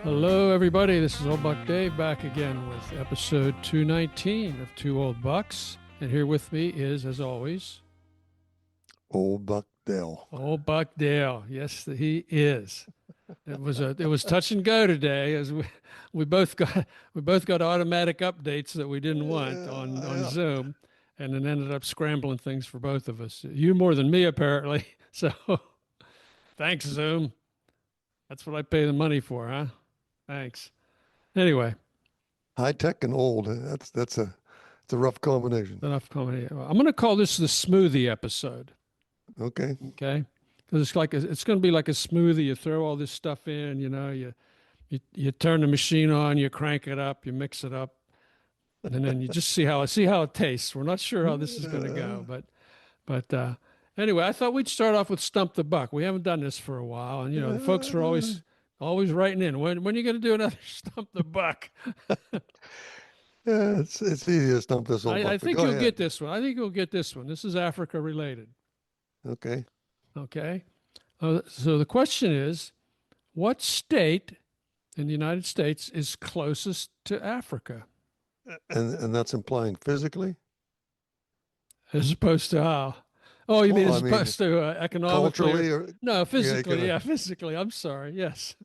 Hello, everybody. This is Old Buck Dave back again with episode 219 of Two Old Bucks. And here with me is, as always, Old Buck Dale. Old Buck Dale. Yes, he is. It was touch and go today, as we both got automatic updates that we didn't want on Zoom, and then ended up scrambling things for both of us. You more than me, apparently. So, thanks, Zoom. That's what I pay the money for, huh? Thanks. Anyway, High tech and old. It's a rough combination. enough comedy. I'm going to call this the smoothie episode. Okay. Okay, because it's going to be like a smoothie. You throw all this stuff in. You turn the machine on, you crank it up, you mix it up, and then you just see how it tastes. We're not sure how this is going to go, but anyway, I thought we'd start off with Stump the Buck. We haven't done this for a while, and the folks are always writing in. When are you going to do another Stump the Buck? Yeah, it's easy to stump this old buck. I think you'll get this one. I think you'll get this one. This is Africa related. Okay. Okay. So the question is, what state in the United States is closest to Africa? And that's implying physically? As opposed to how? Oh, you mean as opposed to economically? Culturally? Or, no, physically. Yeah, physically. I'm sorry. Yes.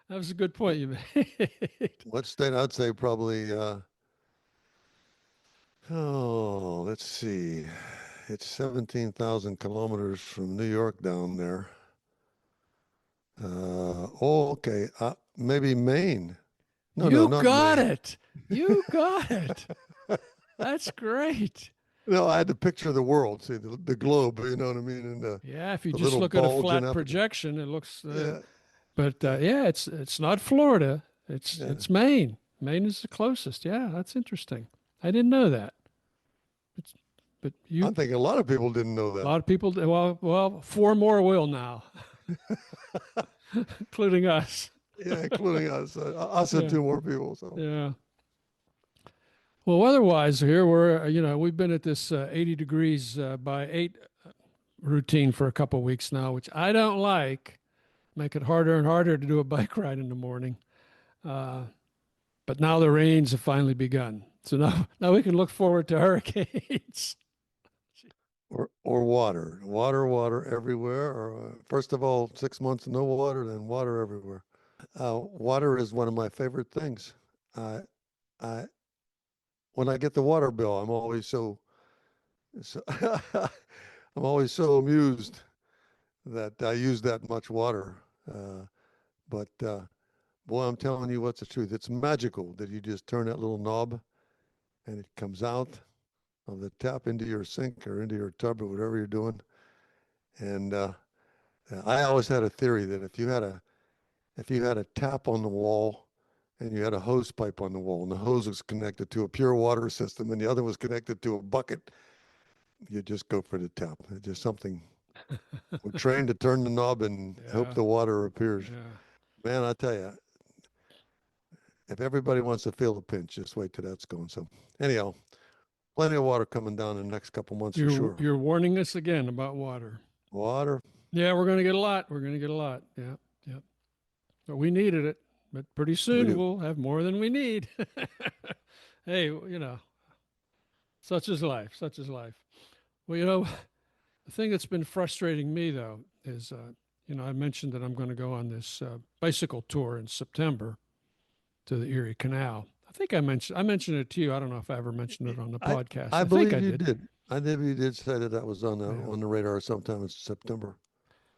That was a good point you made. What state? I'd say probably, let's see. It's 17,000 kilometers from New York down there. Okay. Maybe Maine. No, not got Maine. it. You got it. That's great. No, I had to picture the world, see the globe, you know what I mean? And yeah, if you the just little look at a bulge in flat Africa. projection, it looks. Yeah. But yeah, it's not Florida. It's Maine. Maine is the closest. Yeah, that's interesting. I didn't know that. But I think a lot of people didn't know a that. lot of people. Well, four more will now, including us. Yeah, including us. Us and two more people. So Yeah. Well, weather-wise, here we've been at this 80 degrees by 8 routine for a couple of weeks now, which I don't like. Make it harder and harder to do a bike ride in the morning. But now the rains have finally begun, so now we can look forward to hurricanes. or water everywhere. Or first of all, 6 months no water, then water everywhere. Water is one of my favorite things. I when I get the water bill, I'm always so I'm always so amused that I use that much water. But boy, I'm telling you what's the truth. It's magical that you just turn that little knob and it comes out of the tap into your sink or into your tub or whatever you're doing. And I always had a theory that if you had a tap on the wall and you had a hose pipe on the wall and the hose was connected to a pure water system and the other was connected to a bucket, you just go for the tap. It's just something. We're trained to turn the knob and hope the water appears. Yeah. Man, I tell you, if everybody wants to feel the pinch, just wait till that's going. So anyhow, plenty of water coming down in the next couple months for sure. You're warning us again about water. Water. Yeah, we're going to get a lot. We're going to get a lot. Yeah, yeah. But we needed it. But pretty soon we'll have more than we need. Hey, such is life. Such is life. Well, the thing that's been frustrating me, though, is, I mentioned that I'm going to go on this bicycle tour in September to the Erie Canal. I think I mentioned it to you. I don't know if I ever mentioned it on the podcast. I believe think you did. I think you did say that was on the radar sometime in September.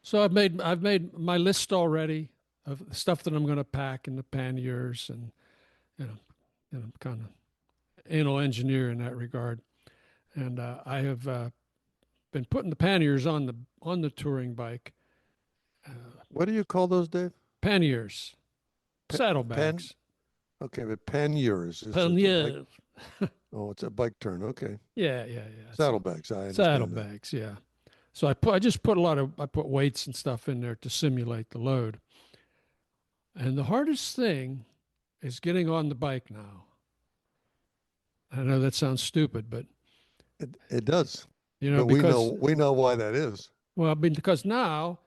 So I've made my list already of stuff that I'm going to pack in the panniers, and kind of anal engineer in that regard. And I have been putting the panniers on the touring bike. What do you call those, Dave? Panniers, saddlebags. Okay, but panniers. Panniers. Oh, it's a bike turn. Okay. Yeah. Saddlebags. I understand. Saddlebags. Yeah. So I put weights and stuff in there to simulate the load. And the hardest thing is getting on the bike now. I know that sounds stupid, but it does. But we know why that is. Well, because now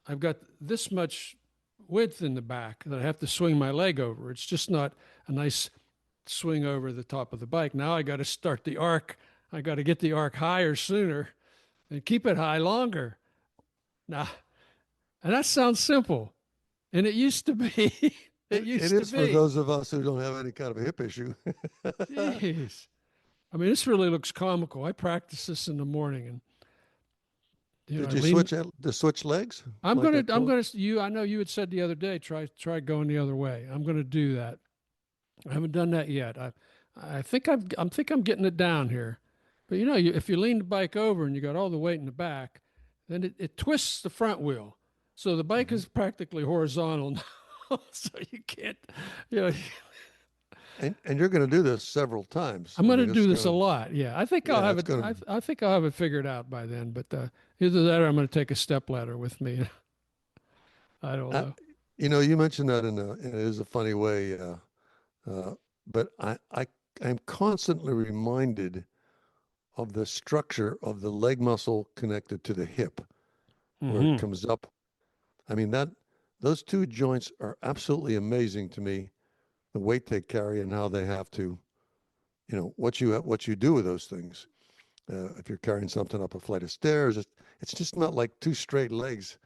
I've got this much width in the back that I have to swing my leg over. It's just not a nice swing over the top of the bike. Now I got to start the arc. I got to get the arc higher sooner and keep it high longer. Now, and that sounds simple, and it used to be. It It used to is for be. those of us who don't have any kind of a hip issue. Jeez. I mean, this really looks comical. I practice this in the morning, and Did I you lean. switch legs I'm like I gonna. I'm told? gonna. You. I know you had said the other day. Try going the other way. I'm gonna do that. I haven't done that yet. I think I'm getting it down here. But if you lean the bike over and you got all the weight in the back, then it twists the front wheel, so the bike Mhm. is practically horizontal now. So you can't. You know, And you're going to do this several times. I'm I going to mean, it's do this a going to lot. Yeah, I think I'll yeah, have it's it. going I think I'll have it figured out by then. But either that or I'm going to take a step ladder with me. I don't to. know. You mentioned that in it is a funny way, uh, but I'm constantly reminded of the structure of the leg muscle connected to the hip, where it Hmm. comes up. I mean that those two joints are absolutely amazing to me. The weight they carry and how they have to, what you do with those things. If you're carrying something up a flight of stairs, it's just not like two straight legs.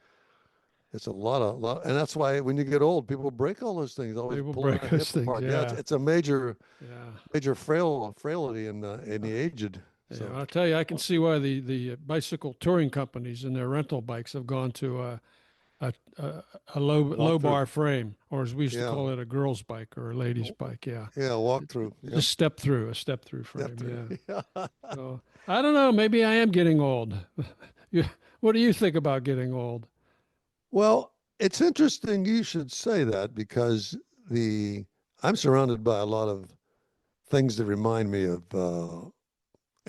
It's a lot, and that's why when you get old, people break all those things, always People pulling break that those hip things. apart. Yeah, Yeah, it's a major, yeah. major frailty in the aged. Yeah, So I'll tell you, I can see why the bicycle touring companies and their rental bikes have gone to a low walk through. bar frame, or as we used to Yeah, call it, a girl's bike or a lady's bike. Yeah, yeah, walk through. Yep, just a step through step frame. through. Yeah. Yeah. So I don't know. Maybe I am getting old. You, what do you think about getting old? Well, it's interesting you should say that because the I'm surrounded by a lot of things that remind me of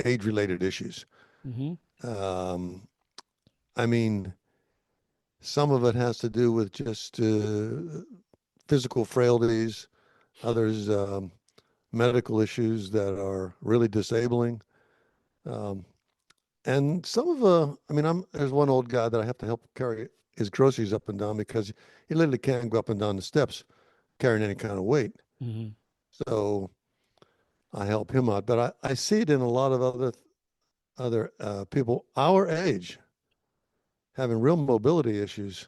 age-related issues. Hmm. Um, I mean, some of it has to do with just physical frailties, others medical issues that are really disabling. Um, and some of I mean, there's one old guy that I have to help carry his groceries up and down because he literally can't go up and down the steps carrying any kind of weight. Hmm. So I help him out. But I see it in a lot of other people our age having real mobility issues,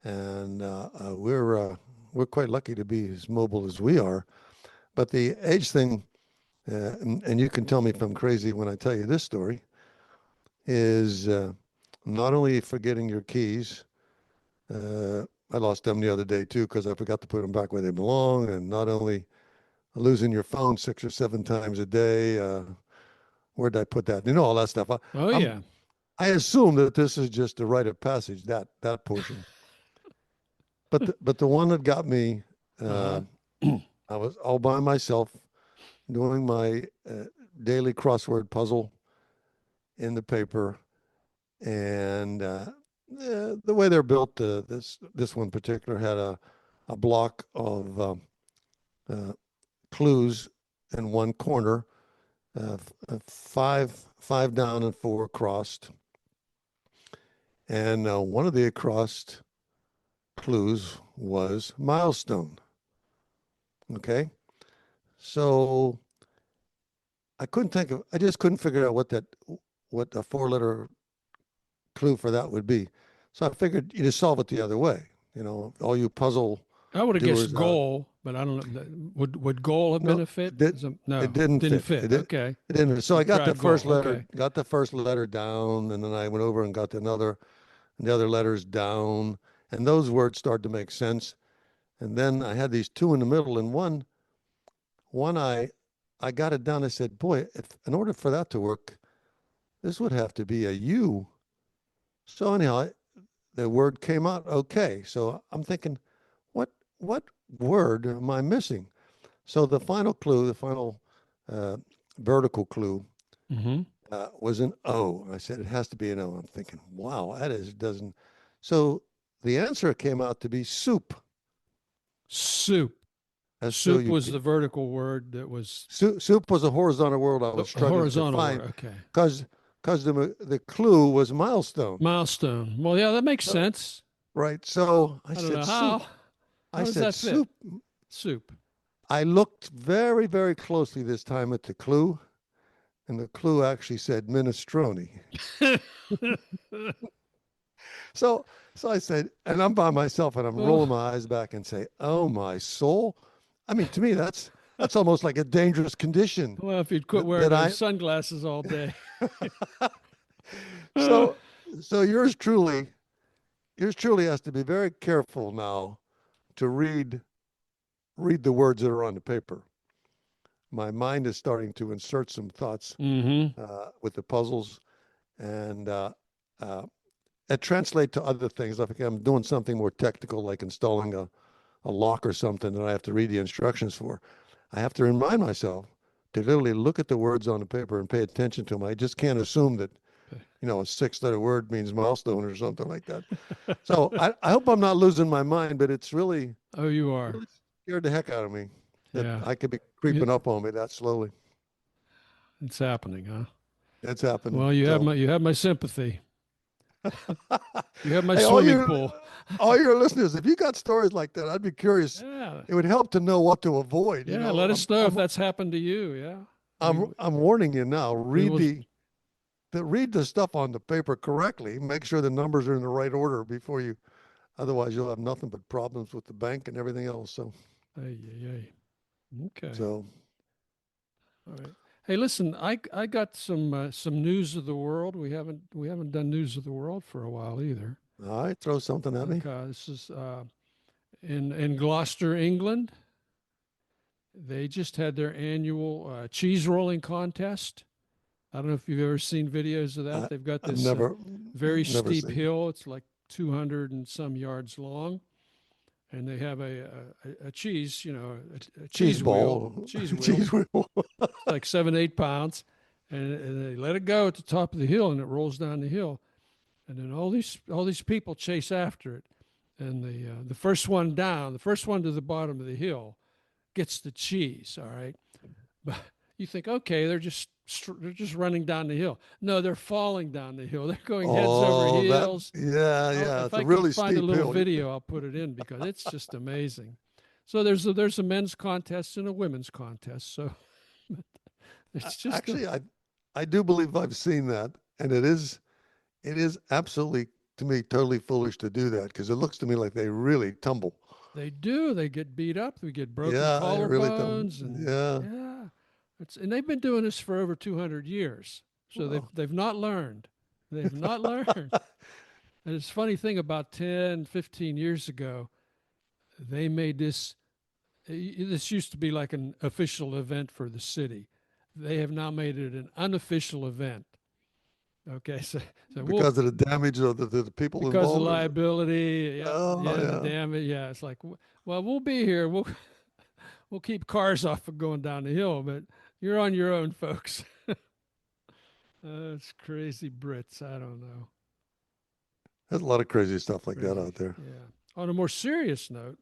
and we're quite lucky to be as mobile as we are. But the age thing, and you can tell me if I'm crazy when I tell you this story, is not only forgetting your keys. I lost them the other day too because I forgot to put them back where they belong, and not only losing your phone 6 or 7 times a day. Where did I put that? All that stuff. Oh I'm yeah. I assume that this is just a rite of passage, that portion. But the one that got me, uh, Uh-huh. I was all by myself doing my daily crossword puzzle in the paper, and the way they're built, this one particular had a block of uh, clues in one corner, five down and four crossed, and one of the crossed clues was milestone. Okay. So I just couldn't figure out what a 4 letter clue for that would be. So I figured you just solve it the other way. All you puzzle I would have guessed doers out. goal, but I don't know. Would goal have been No, a fit? it did. It No, didn't didn't fit. fit. Okay. It didn't. So You I tried goal. Okay. got the first letter down, and then I went over and got the other letters down, and those words started to make sense. And then I had these two in the middle, and one I got it down. I said, boy, if in order for that to work, this would have to be a U. So anyhow, the word came out okay. So I'm thinking, what word am I missing? So the final clue, the final uh, vertical clue, Hmm. was an O. I said it has to be an O. I'm thinking, wow, that is doesn't. So the answer came out to be soup. Soup. S O Soup U was P. the vertical word that was Soup was a horizontal word I was a struggling to horizontal find word. Okay. because the clue was milestone. Milestone. Well, yeah, that makes So sense. Right. So I I don't said, know soup. how. I How does said, that fit? soup. Soup. I looked very, very closely this time at the clue, and the clue actually said minestrone. So, so I said, and I'm by myself, and I'm Oh, rolling my eyes back and say, "Oh my soul!" I mean, to me, that's almost like a dangerous condition well, if you'd quit that, wearing that those I. sunglasses all day. So, so yours truly has to be very careful now to read the words that are on the paper. My mind is starting to insert some thoughts Mm-hmm. with the puzzles, and uh, it translate to other things. Like I'm doing something more technical, like installing a lock or something that I have to read the instructions for. I have to remind myself to literally look at the words on the paper and pay attention to them. I just can't assume that, a 6-letter word means milestone or something like that. So I hope I'm not losing my mind, but it's Oh, you are. really scared the heck out of me that Yeah. I could be It, creeping up on me that slowly. it's happening, huh? It's happening. Well, So, you have my sympathy. You have my hey, all swimming your pool. all your listeners, if you got stories like that, I'd be curious. Yeah. It would help to know what to avoid. Yeah. Let us know if that's happened to you. Yeah. I'm warning you now. We Read will. the stuff on the paper correctly. Make sure the numbers are in the right order before you. Otherwise, you'll have nothing but problems with the bank and everything else. Hey, hey, hey. Okay. So All right. Hey, listen, I got some news of the world. We haven't done news of the world for a while either. all right, throw something at me. Okay, this is in Gloucester, England. They just had their annual cheese rolling contest. I don't know if you've ever seen videos of that. I, They've got I've this very never steep seen. hill. It's like 200 and some yards long, and they have a cheese, a Cheese ball, cheese wheel. cheese wheel. It's like 7, 8 pounds, and they let it go at the top of the hill, and it rolls down the hill, and then all these people chase after it, and the first one down, the first one to the bottom of the hill, gets the cheese. All right, but you think, okay, they're just running down the hill. No, they're falling down the hill. They're going heads over Oh, that heels. yeah, yeah. If It's a I can really find a steep little hill. video, I'll put it in because it's just amazing. So there's a men's contest and a women's contest. So it's just Actually, I do believe I've seen that, and it is absolutely to me totally foolish to do that because it looks to me like they really tumble. they do. They get beat up. We get broken Yeah, they really tumble. collarbones, and Yeah. yeah, and they've been doing this for over 200 years. So Well, they've not learned. They've not learned. And it's a funny thing about 10, 15 years ago, they made this. This used to be like an official event for the city. They have now made it an unofficial event. Okay, so we'll because of the damage of the people because of involved. liability, yep, Oh yeah, the yeah. damage, yeah. It's like, well, we'll be here. We'll keep cars off of going down the hill, but you're on your own, folks. It's crazy Brits. I don't know. There's a lot of crazy stuff like that Crazy, out there. yeah. On a more serious note,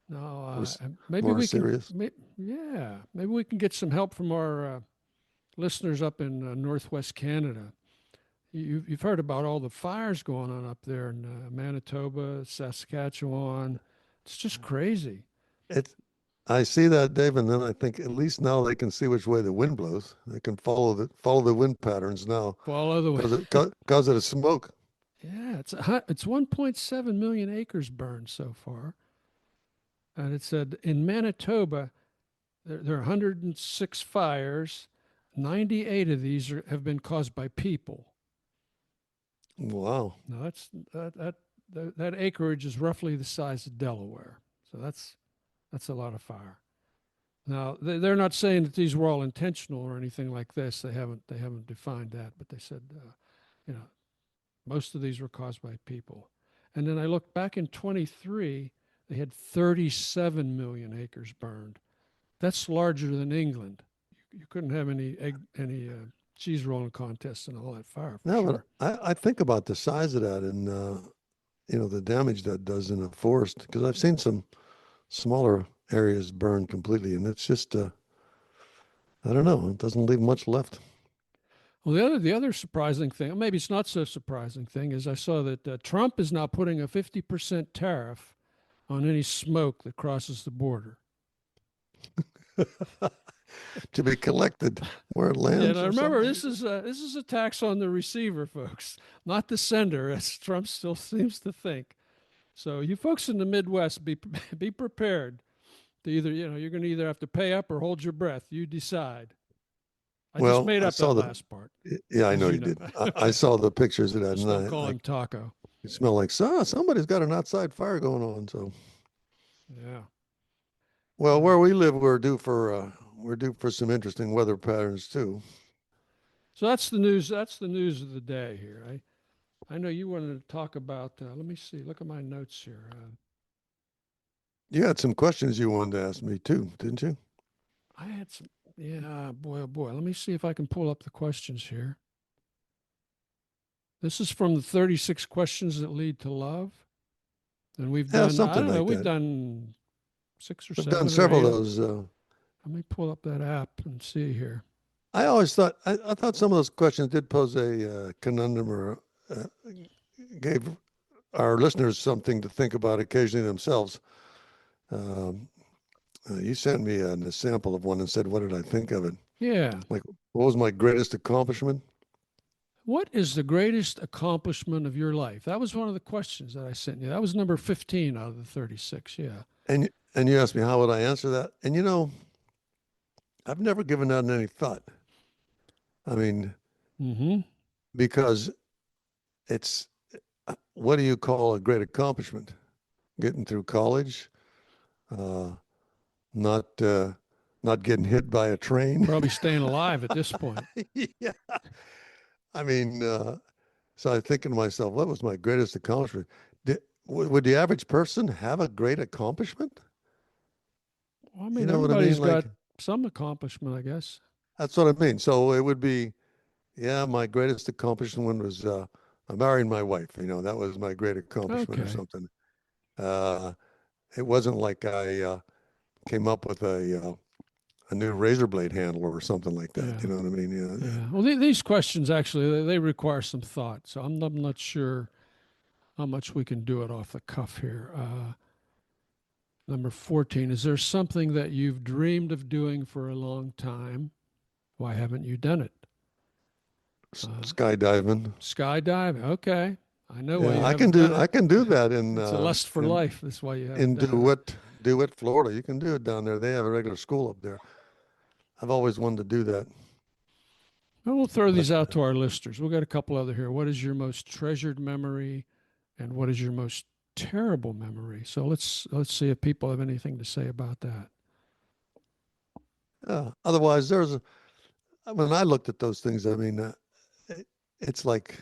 now More, maybe more we can, serious. yeah, maybe we can get some help from our listeners up in northwest Canada. You've heard about all the fires going on up there in Manitoba, Saskatchewan. It's just crazy. It's I see that, Dave, and then I think at least now they can see which way the wind blows. They can follow the wind patterns now Follow the way. because of the smoke. Yeah, it's 1.7 million acres burned so far, and it said in Manitoba there are 106 fires. 98 of these have been caused by people. Wow. Now that acreage is roughly the size of Delaware, so that's a lot of fire. Now they're not saying that these were all intentional or anything like this. They haven't defined that, but they said you know most of these were caused by people. And then I looked back in 23, they had 37 million acres burned. That's larger than England. You couldn't have any cheese rolling contests and all that fire for No, sure. but I think about the size of that and the damage that does in a forest because I've seen some smaller areas burn completely, and it's just I don't know, it doesn't leave much left. Well, the other surprising thing, maybe it's not so surprising thing, is I saw that Trump is now putting a 50% tariff on any smoke that crosses the border. To be collected where it Yeah, and lands I or remember something. this is a tax on the receiver, folks, not the sender, as Trump still seems to think. So you folks in the Midwest, be be prepared to either you're going to either have to pay up or hold your breath. You decide. I just Well, made I up saw that the, last part, yeah, I as know you you know. did. I saw the pictures of that, Just and don't call I him Taco. it smelled like, so somebody's got an outside fire going on. So, Yeah. well, Yeah. where we live, we're due for some interesting weather patterns too. So that's the news. That's the news of the day here. I know you wanted to talk about. Let me see. Look at my notes here. You had some questions you wanted to ask me too, didn't you? I had some. Yeah, boy, oh boy. Let me see if I can pull up the questions here. This is from the 36 questions that lead to love, and we've Yeah, done. I something don't know. like We've that. done six or I've done seven or several eight. of those. Let me pull up that app and see here. I always thought I thought some of those questions did pose a conundrum or gave our listeners something to think about occasionally themselves. Um, you sent me a sample of one and said, "What did I think of it?" Yeah. Like, what was my greatest accomplishment? What is the greatest accomplishment of your life? That was one of the questions that I sent you. That was number 15 out of the 36. Yeah. And you asked me how would I answer that? And I've never given that any thought. I mean, Mm-hmm. because it's what do you call a great accomplishment? Getting through college, uh, not not getting hit by a train. Probably staying alive at this point. Yeah, I mean, so I think to myself, what was my greatest accomplishment? Would the average person have a great accomplishment? Well, I You mean, know what I mean? everybody's Like, got some accomplishment, I guess. that's what I mean. So it would be, yeah, my greatest accomplishment was marrying my wife. That was my great accomplishment or Okay. something. Uh, it wasn't like I came up with a new razor blade handle or something like that. Yeah. You know what I mean? Yeah. Well, these questions actually they require some thought, so I'm not sure how much we can do it off the cuff here. Number 14, is there something that you've dreamed of doing for a long time? Why haven't you done it? skydiving. Skydiving. Okay. I know why Yeah, you haven't done I it. can do that It's a lust for life. That's why you haven't in done it. DeWitt, Florida. You can do it down there. They have a regular school up there. I've always wanted to do that. Well, we'll throw But these out to our listeners. We've got a couple other here. What is your most treasured memory, and what is your most terrible memory? So let's see if people have anything to say about that. otherwise, when I looked at those things, I mean, it's like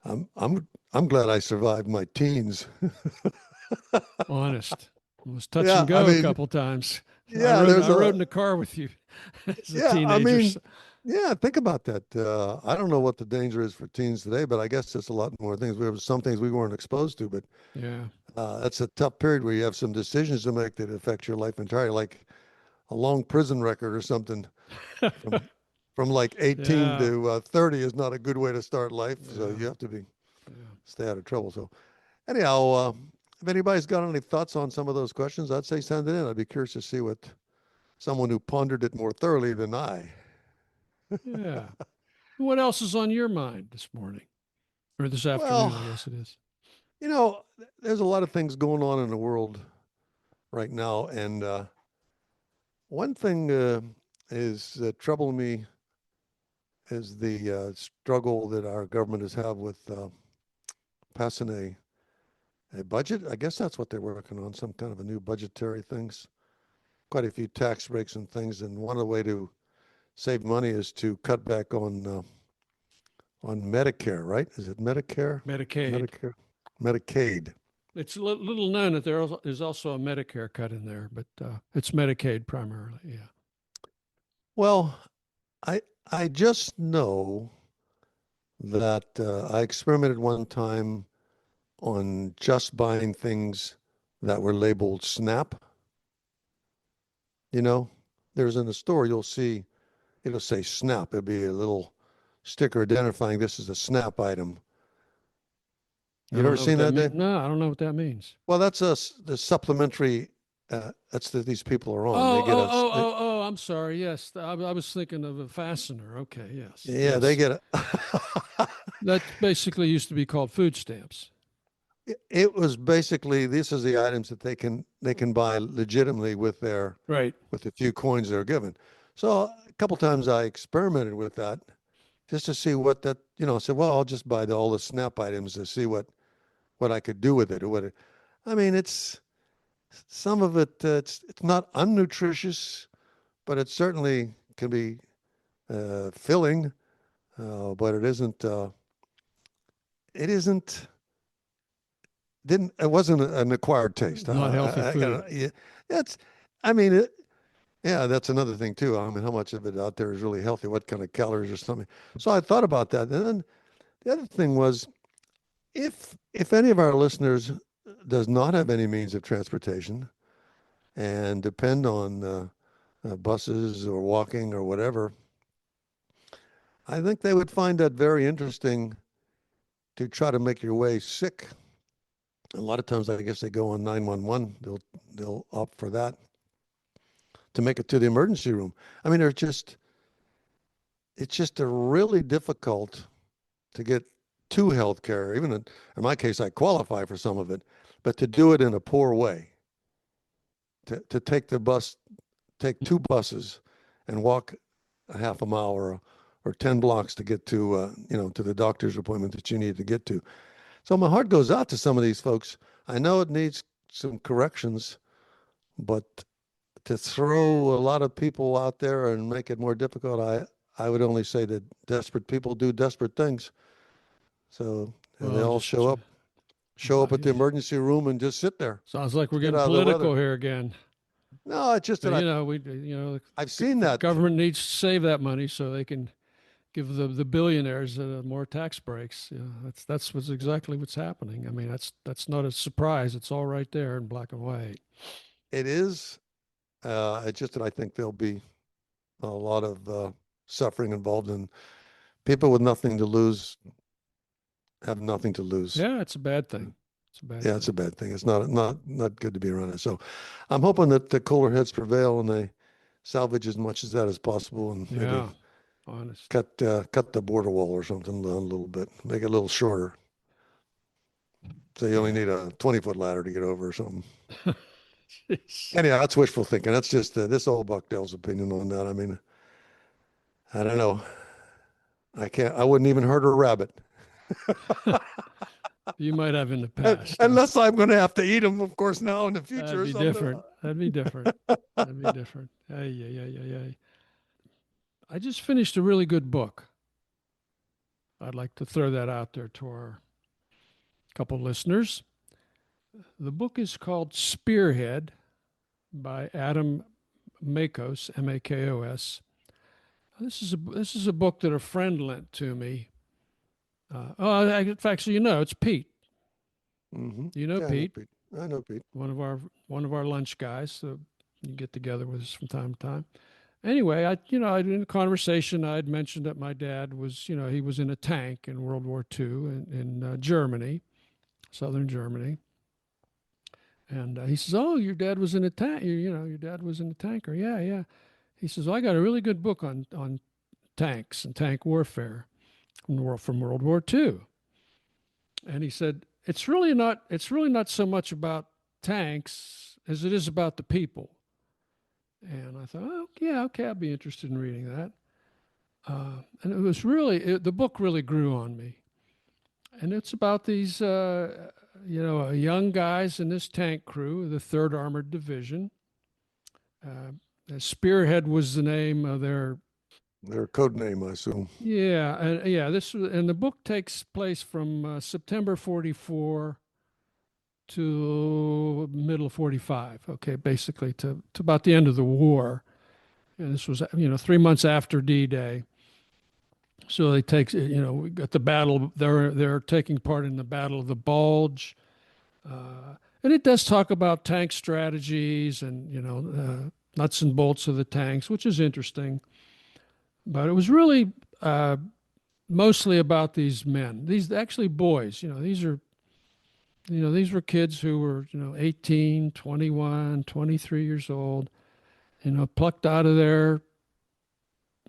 I'm I'm I'm glad I survived my teens. Honest. It was touch Yeah, and I go a mean, couple times. yeah, I rode in the car with you as a yeah, I teenager. mean, yeah, think about that. I don't know what the danger is for teens today, but I guess there's a lot more things. We have some things we weren't exposed to, but Yeah. that's a tough period where you have some decisions to make that affect your life entirely, like a long prison record or something from from like 18 Yeah. to 30 is not a good way to start life. So Yeah. you have to be Yeah. stay out of trouble. So anyhow, if anybody's got any thoughts on some of those questions, I'd say send it in. I'd be curious to see what someone who pondered it more thoroughly than I. Yeah. What else is on your mind this morning or this afternoon? Well, I guess it is. there's a lot of things going on in the world right now, and one thing is troubling me is the struggle that our government has had with passing a budget. I guess that's what they're working on, some kind of a new budgetary things. Quite a few tax breaks and things, and one of the way to save money is to cut back on Medicare, right? Is it Medicare? Medicaid. Medicare? Medicaid. It's little known that there's also a Medicare cut in there, but it's Medicaid primarily. Yeah. Well, I just know that I experimented one time on just buying things that were labeled SNAP. You know, there's in the store, you'll see, it'll say SNAP. It'll be a little sticker identifying this as a SNAP item. I You don't ever know what seen that that, means. Dave? No, I don't know what that means. Well, that's the supplementary. That's that these people are on. They Oh, get oh, a, oh, oh, oh, I'm sorry. Yes, I was thinking of a fastener. Okay, yes, yeah, they yes. get a. That basically used to be called food stamps. It was basically this is the items that they can buy legitimately Right. with the few coins they're given. So a couple times I experimented with that just to see what that I said, well, I'll just buy all the SNAP items to see what I could do with it or I mean, it's some of it. It's not unnutritious, but it certainly can be filling. But it isn't. It isn't. Didn't it wasn't an acquired taste. Not healthy I food. gotta, yeah, that's. I mean, yeah, that's another thing too. I mean, how much of it out there is really healthy? What kind of calories or something? So I thought about that. And then the other thing was, if any of our listeners does not have any means of transportation and depend on buses or walking or whatever, I think they would find that very interesting to try to make your way sick. A lot of times, I guess they go on 911. They'll opt for that to make it to the emergency room. I mean, it's just a really difficult to get to healthcare. Even in my case, I qualify for some of it, but to do it in a poor way, to take two buses and walk a half a mile or 10 blocks to get to to the doctor's appointment that you need to get to. So my heart goes out to some of these folks. I know it needs some corrections, but to throw a lot of people out there and make it more difficult, I would only say that desperate people do desperate things. So and they Well, all just show up at the yeah. emergency room and just sit there, Sounds like we're get getting out of the weather. political here again. No, it's just that I've seen The that. government needs to save that money so they can give the billionaires more tax breaks. Yeah, that's what's exactly what's happening. I mean, that's not a surprise. It's all right there in black and white. It is. It's just that I think there'll be a lot of suffering involved, and people with nothing to lose have nothing to lose. Yeah, it's a bad thing. It's a bad Yeah, it's a thing. bad thing. It's not good to be around it. So I'm hoping that the cooler heads prevail and they salvage as much as that as possible and maybe Yeah, honest. cut the border wall or something down a little bit, make it a little shorter. So you only need a 20-foot ladder to get over or something. Jeez. Anyhow, that's wishful thinking. That's just this old Buckdale's opinion on that. I mean, I don't know. I wouldn't even hurt a rabbit You might have in the past, huh? unless I'm going to have to eat them, of course, now in the future That'd or be something. different. That'd be different. That'd be different. Hey, yeah, yeah, yeah, yeah. I just finished a really good book. I'd like to throw that out there to our couple listeners. The book is called Spearhead by Adam Makos, Makos. This is a book that a friend lent to me. In fact, so it's Pete. Mm-hmm. You know Yeah, I know Pete, Pete. I know Pete. one of our lunch guys. So you get together with us from time to time. Anyway, I in a conversation I'd mentioned that my dad was, he was in a tank in World War II in Germany, southern Germany. And he says, "Oh, your dad was in a tank. Your dad was in a tanker. Yeah, yeah." He says, "Well, I got a really good book on tanks and tank warfare from World War II." And he said, "It's really not so much about tanks as it is about the people." And I thought, "Oh, yeah, okay, I'll be interested in reading that." And the book really grew on me. And it's about these, young guys in this tank crew, the Third Armored Division. Spearhead was the name of their. Their code name, I assume. Yeah, yeah. And the book takes place from September '44 to middle '45. Okay, basically to about the end of the war. And this was 3 months after D-Day. So they take we got the battle. They're taking part in the Battle of the Bulge. And it does talk about tank strategies and nuts and bolts of the tanks, which is interesting. But it was really mostly about these men. These actually boys. These were kids who were 18, 21, 23 years old. Plucked out of their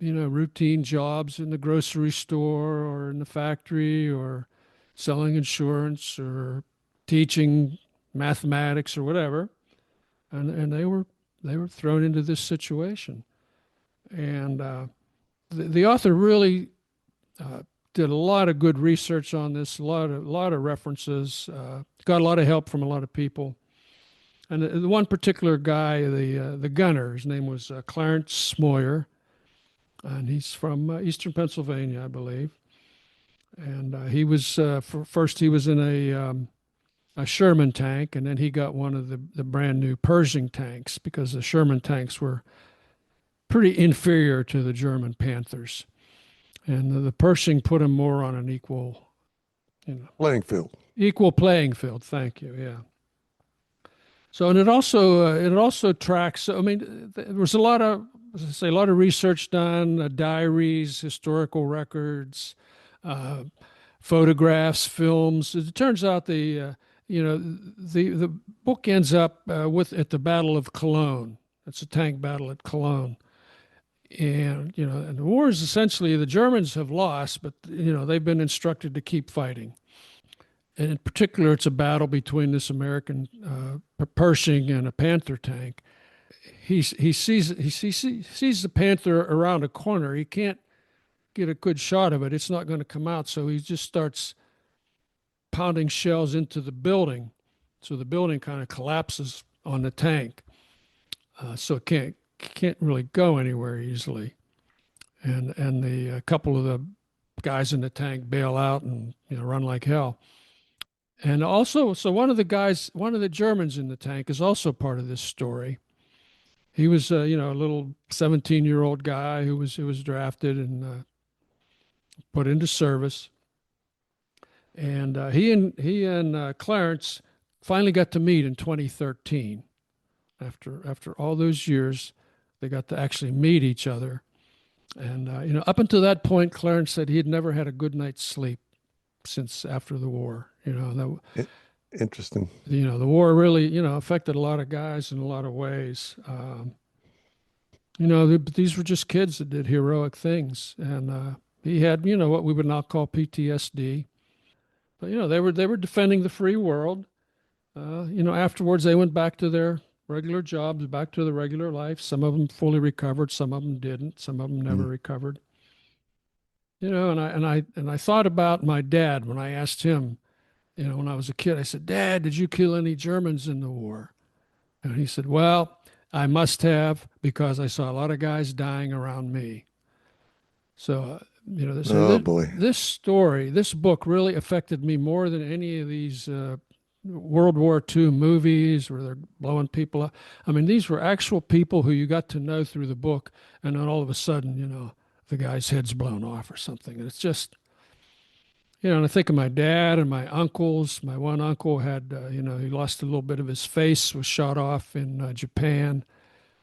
routine jobs in the grocery store or in the factory or selling insurance or teaching mathematics or whatever, and they were thrown into this situation. And the author really uh, did a lot of good research on this, a lot of references, got a lot of help from a lot of people. And the one particular guy, the gunner, his name was Clarence Smoyer, and he's from Eastern Pennsylvania, I believe. And he was first he was in a Sherman tank, and then he got one of the brand new Pershing tanks because the Sherman tanks were pretty inferior to the German Panthers, and the Pershing put him more on an Playing field. equal playing field. Thank you. Yeah. So, and it also tracks. I mean, there was a lot of, as I say, a lot of research done, diaries, historical records, uh, photographs, films. It turns out the book ends up with at the Battle of Cologne. It's a tank battle at Cologne, and the war is essentially the Germans have lost, but they've been instructed to keep fighting. And in particular, it's a battle between this American Pershing and a Panther tank. He sees the Panther around a corner. He can't get a good shot of it. It's not going to come out, so he just starts pounding shells into the building. So the building kind of collapses on the tank, so it can't really go anywhere easily. And the a couple of the guys in the tank bail out and run like hell. And also, so one of the Germans in the tank is also part of this story. He was, a little 17-year-old guy who was drafted and put into service. And he and Clarence finally got to meet in 2013. After all those years, they got to actually meet each other. And up until that point, Clarence said he had never had a good night's sleep since after the war. Interesting. The war really affected a lot of guys in a lot of ways. But these were just kids that did heroic things, and he had what we would now call PTSD. But they were defending the free world. Afterwards they went back to their regular jobs, back to the regular life. Some of them fully recovered, some of them didn't, some of them never Mm. recovered. And I thought about my dad when I asked him, when I was a kid. I said, "Dad, did you kill any Germans in the war?" And he said, "Well, I must have because I saw a lot of guys dying around me." So, so Oh this, boy. this story, this book really affected me more than any of these World War II movies where they're blowing people up. I mean, these were actual people who you got to know through the book, and then all of a sudden, the guy's head's blown off or something. And it's just, and I think of my dad and my uncles. My one uncle had, he lost a little bit of his face, was shot off in Japan.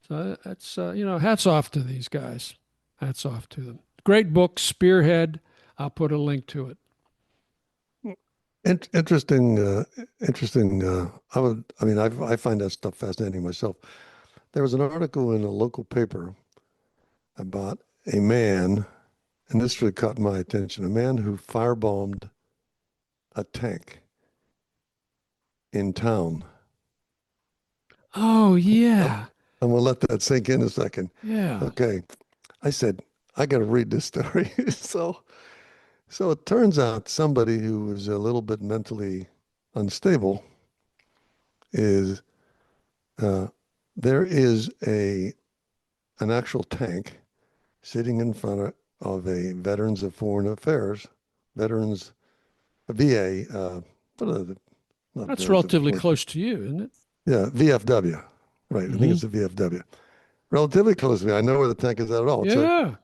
So that's, hats off to these guys. Hats off to them. Great book, Spearhead. I'll put a link to it. Interesting. Interesting. I find that stuff fascinating myself. There was an article in a local paper about a man, and this really caught my attention, a man who firebombed a tank in town. Oh, I'm, yeah. I'm gonna let that sink in a second. Yeah. Okay. I said, I got to read this story. So it turns out somebody who was a little bit mentally unstable is uh, there is an actual tank sitting in front of a Veterans of Foreign Affairs, Veterans VA, what are the, not That's Veterans of relatively Foreign, close to you, isn't it? yeah, VFW, right? I think Hmm. it's the VFW. Relatively close to me. I know where the tank is at all. Yeah.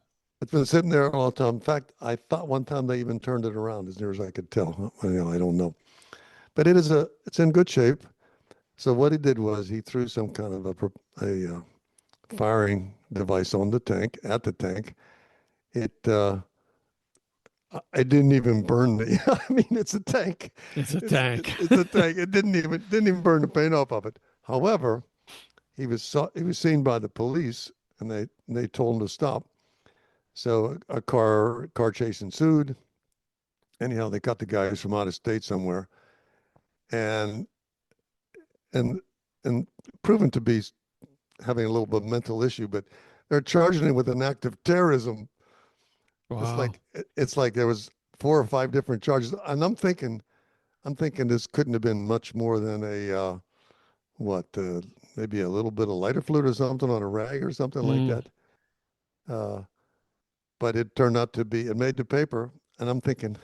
It's been sitting there all the time. In fact, I thought one time they even turned it around, as near as I could tell. I don't know, but it's in good shape. So what he did was he threw some kind of a firing device on the tank at the tank. It I didn't even burn the. I mean, it's a tank. It's a tank. It's a tank. It didn't even burn the paint off of it. However, he was seen by the police, and they told him to stop. So a car chase ensued. Anyhow, they got the guys from out of state somewhere, and and and proven to be having a little bit of mental issue, but they're charging him with an act of terrorism. Wow. It's like there was 4 or 5 different charges, and I'm thinking this couldn't have been much more than a what maybe a little bit of lighter fluid or something on a rag or something like Mm. that. But it turned out to be, it made the paper, and I'm thinking,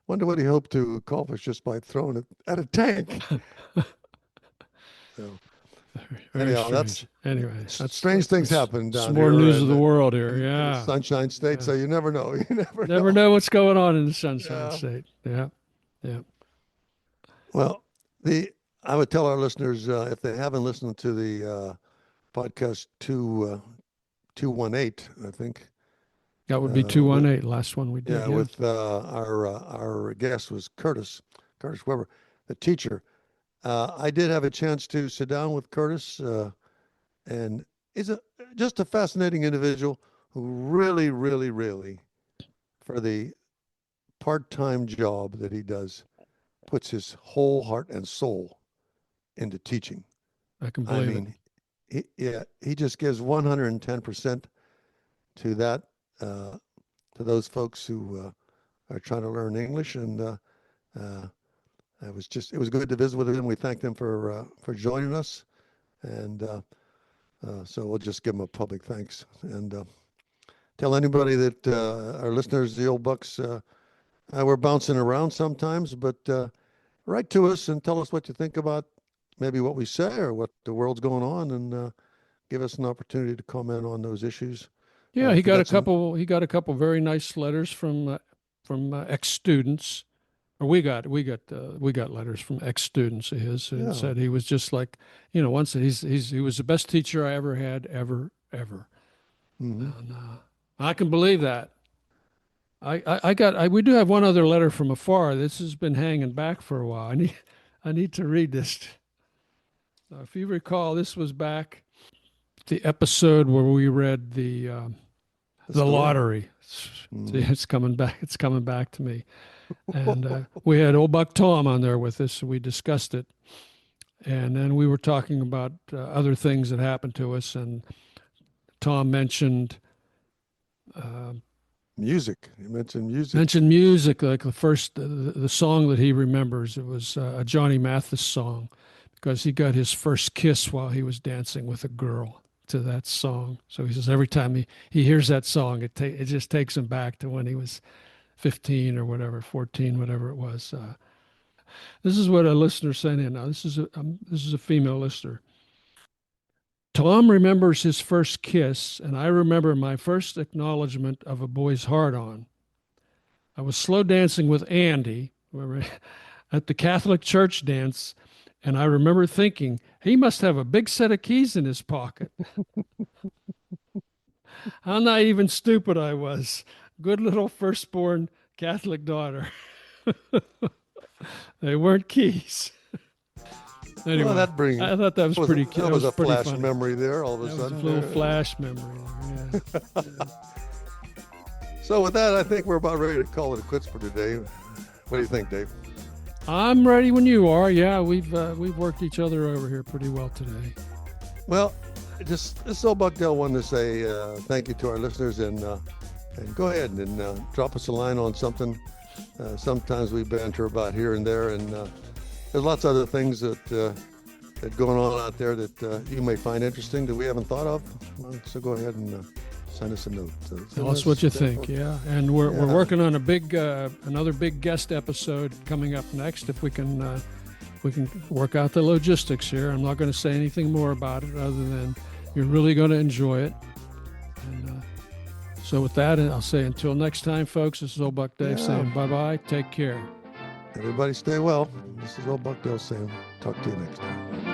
wonder what he hoped to accomplish just by throwing it at a tank. So Very anyhow, strange. Anyway, strange things happen it's down more here news of the in world here. the Yeah. Sunshine State. Yeah. So you never know. You never Never know. know what's going on in the Sunshine Yeah. State. Yeah. Yeah. Well, I would tell our listeners if they haven't listened to the podcast 218, I think. That would be 218, last one we did. Yeah, with our guest was Curtis Weber, the teacher. I did have a chance to sit down with Curtis, and he's just a fascinating individual who really, really, really, for the part-time job that he does, puts his whole heart and soul into teaching. I can I believe it. mean, he just gives 110% to that, to those folks who are trying to learn English, and it was good to visit with him. We thank them for joining us, and so we'll just give them a public thanks, and tell anybody that our listeners, the old Bucks, we're bouncing around sometimes, but write to us and tell us what you think about maybe what we say or what the world's going on, and give us an opportunity to comment on those issues. Yeah, If he you got a some- couple. He got a couple very nice letters from ex-students, or we got letters from ex-students of his who Yeah. said he was just like, once he was the best teacher I ever had, ever. Mhm. And I can believe that. We do have one other letter from afar. This has been hanging back for a while. I need to read this. If you recall, this was back the episode where we read the story. lottery. Mhm. See, it's coming back. It's coming back to me. And we had old Buck Tom on there with us, and we discussed it. And then we were talking about other things that happened to us, and Tom mentioned Music. You mentioned music. like the song that he remembers. It was a Johnny Mathis song, because he got his first kiss while he was dancing with a girl to that song. So he says every time he hears that song, it just takes him back to when he was 15 or whatever, 14, whatever it was. This is what a listener sent in. Now, this is a female listener. Tom remembers his first kiss, and I remember my first acknowledgement of a boy's heart-on. I was slow dancing with Andy at the Catholic church dance, and I remember thinking, he must have a big set of keys in his pocket. How naive and stupid I was. Good little firstborn Catholic daughter. They weren't keys. Anyway, Well, that brings. I thought that was pretty cute. That was a pretty flash funny. memory there. All of a That was a sudden, little there. flash memory. Yeah. So with that, I think we're about ready to call it quits for today. What do you think, Dave? I'm ready when you are. Yeah, we've worked each other over here pretty well today. Well, just so Buckdale wanted to say thank you to our listeners, and go ahead and drop us a line on something. Sometimes we banter about here and there, and there's lots of other things that going on out there that you may find interesting that we haven't thought of. So go ahead and send us a note. Tell us what you think. Yeah, and we're working on another big guest episode coming up next. If we can work out the logistics here. I'm not going to say anything more about it other than you're really going to enjoy it. And so with that, I'll say until next time, folks. This is Old Buck Dave saying bye-bye. Take care. Everybody stay well. This is Old Buckdale saying talk to you next time.